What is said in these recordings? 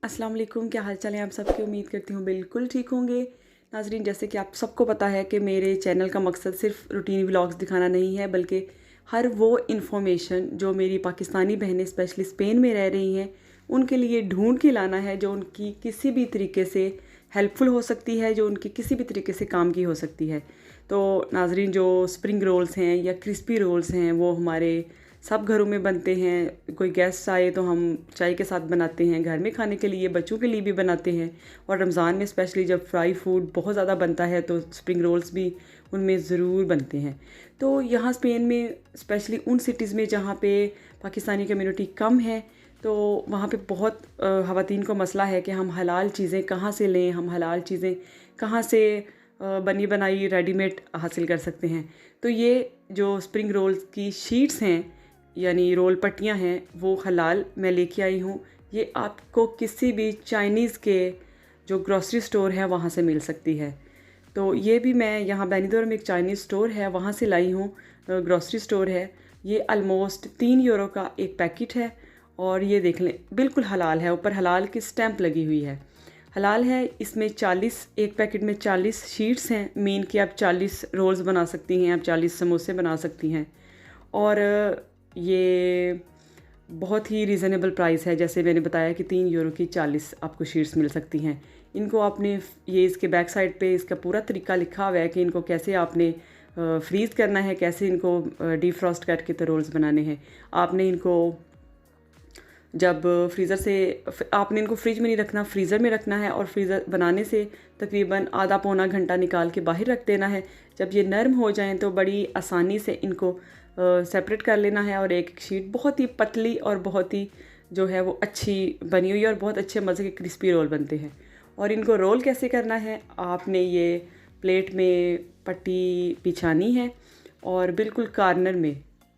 अस्सलाम वालेकुम, क्या हाल चाल है आप सबके। उम्मीद करती हूँ बिल्कुल ठीक होंगे। नाजरीन, जैसे कि आप सबको पता है कि मेरे चैनल का मकसद सिर्फ रूटीन व्लॉग्स दिखाना नहीं है, बल्कि हर वो इन्फॉर्मेशन जो मेरी पाकिस्तानी बहनें स्पेशली स्पेन में रह रही हैं उनके लिए ढूंढ के लाना है, जो उनकी किसी भी तरीके से हेल्पफुल हो सकती है, जो उनकी किसी भी तरीके से काम की हो सकती है। तो नाजरीन, जो स्प्रिंग रोल्स हैं या क्रिस्पी रोल्स हैं वो हमारे सब घरों में बनते हैं। कोई गेस्ट आए तो हम चाय के साथ बनाते हैं, घर में खाने के लिए, बच्चों के लिए भी बनाते हैं। और रमज़ान में स्पेशली जब फ्राई फूड बहुत ज़्यादा बनता है तो स्प्रिंग रोल्स भी उनमें ज़रूर बनते हैं। तो यहाँ स्पेन में स्पेशली उन सिटीज़ में जहाँ पे पाकिस्तानी कम्युनिटी कम है, तो वहाँ पे बहुत ख़वातीन को मसला है कि हम हलाल चीज़ें कहाँ से लें, हम हलाल चीज़ें कहाँ से बनी बनाई रेडीमेड हासिल कर सकते हैं। तो ये जो स्प्रिंग रोल्स की शीट्स हैं यानी रोल पट्टियाँ हैं वो हलाल मैं लेके आई हूँ। ये आपको किसी भी चाइनीज़ के जो ग्रॉसरी स्टोर है वहाँ से मिल सकती है। तो ये भी मैं यहाँ बेनीदोर में एक चाइनीज़ स्टोर है वहाँ से लाई हूँ, ग्रॉसरी स्टोर है। ये ऑलमोस्ट 3 यूरो का एक पैकेट है और ये देख लें बिल्कुल हलाल है, ऊपर हलाल की स्टैंप लगी हुई है। हलाल है। इसमें 40 एक पैकेट में 40 शीट्स हैं। मीन कि आप 40 रोल्स बना सकती हैं, आप 40 समोसे बना सकती हैं। और ये बहुत ही रीज़नेबल प्राइस है। जैसे मैंने बताया कि 3 यूरो की 40 आपको शीट्स मिल सकती हैं। इनको आपने ये इसके बैक साइड पे इसका पूरा तरीका लिखा हुआ है कि इनको कैसे आपने फ्रीज़ करना है, कैसे इनको डीफ्रॉस्ट करके तो रोल्स बनाने हैं। आपने इनको जब फ्रीज़र से आपने इनको फ्रिज में नहीं रखना, फ्रीज़र में रखना है और फ्रीज़र बनाने से तकरीबन आधा पौना घंटा निकाल के बाहर रख देना है। जब ये नरम हो जाएं तो बड़ी आसानी से इनको सेपरेट कर लेना है और एक शीट बहुत ही पतली और बहुत ही जो है वो अच्छी बनी हुई है और बहुत अच्छे मज़े के क्रिस्पी रोल बनते हैं। और इनको रोल कैसे करना है, आपने ये प्लेट में पट्टी बिछानी है और बिल्कुल कॉर्नर में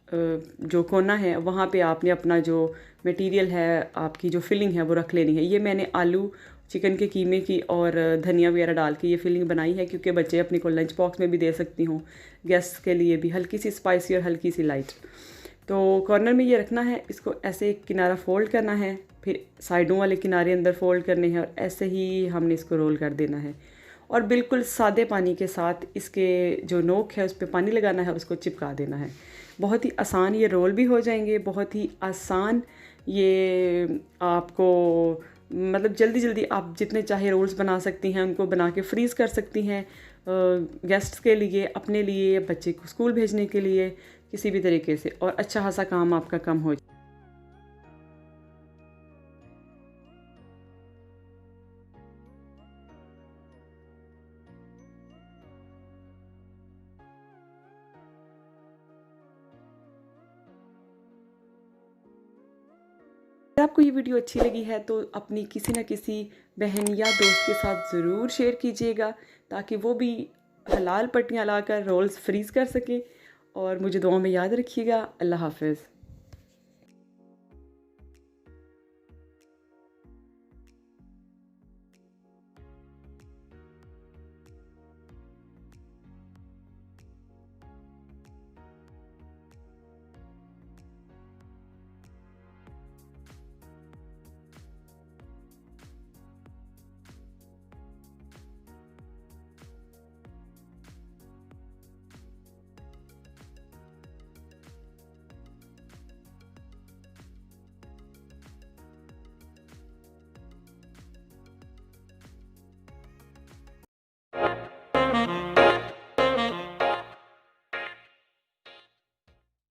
जो कोना है वहाँ पे आपने अपना जो मटेरियल है, आपकी जो फिलिंग है वो रख लेनी है। ये मैंने आलू चिकन के कीमे की और धनिया वगैरह डाल के ये फिलिंग बनाई है, क्योंकि बच्चे अपने को लंच बॉक्स में भी दे सकती हूँ, गेस्ट के लिए भी हल्की सी स्पाइसी और हल्की सी लाइट। तो कॉर्नर में ये रखना है, इसको ऐसे एक किनारा फ़ोल्ड करना है, फिर साइडों वाले किनारे अंदर फ़ोल्ड करने हैं और ऐसे ही हमने इसको रोल कर देना है। और बिल्कुल सादे पानी के साथ इसके जो नोक है उस पर पानी लगाना है, उसको चिपका देना है। बहुत ही आसान ये रोल भी हो जाएंगे, बहुत ही आसान। ये आपको मतलब जल्दी जल्दी आप जितने चाहे रोल्स बना सकती हैं, उनको बना के फ्रीज़ कर सकती हैं गेस्ट्स के लिए, अपने लिए, बच्चे को स्कूल भेजने के लिए, किसी भी तरीके से, और अच्छा खासा काम आपका कम हो जाए। अगर आपको ये वीडियो अच्छी लगी है तो अपनी किसी न किसी बहन या दोस्त के साथ ज़रूर शेयर कीजिएगा, ताकि वो भी हलाल पट्टियाँ लाकर रोल्स फ्रीज़ कर सके। और मुझे दुआ में याद रखिएगा। अल्लाह हाफ़िज़।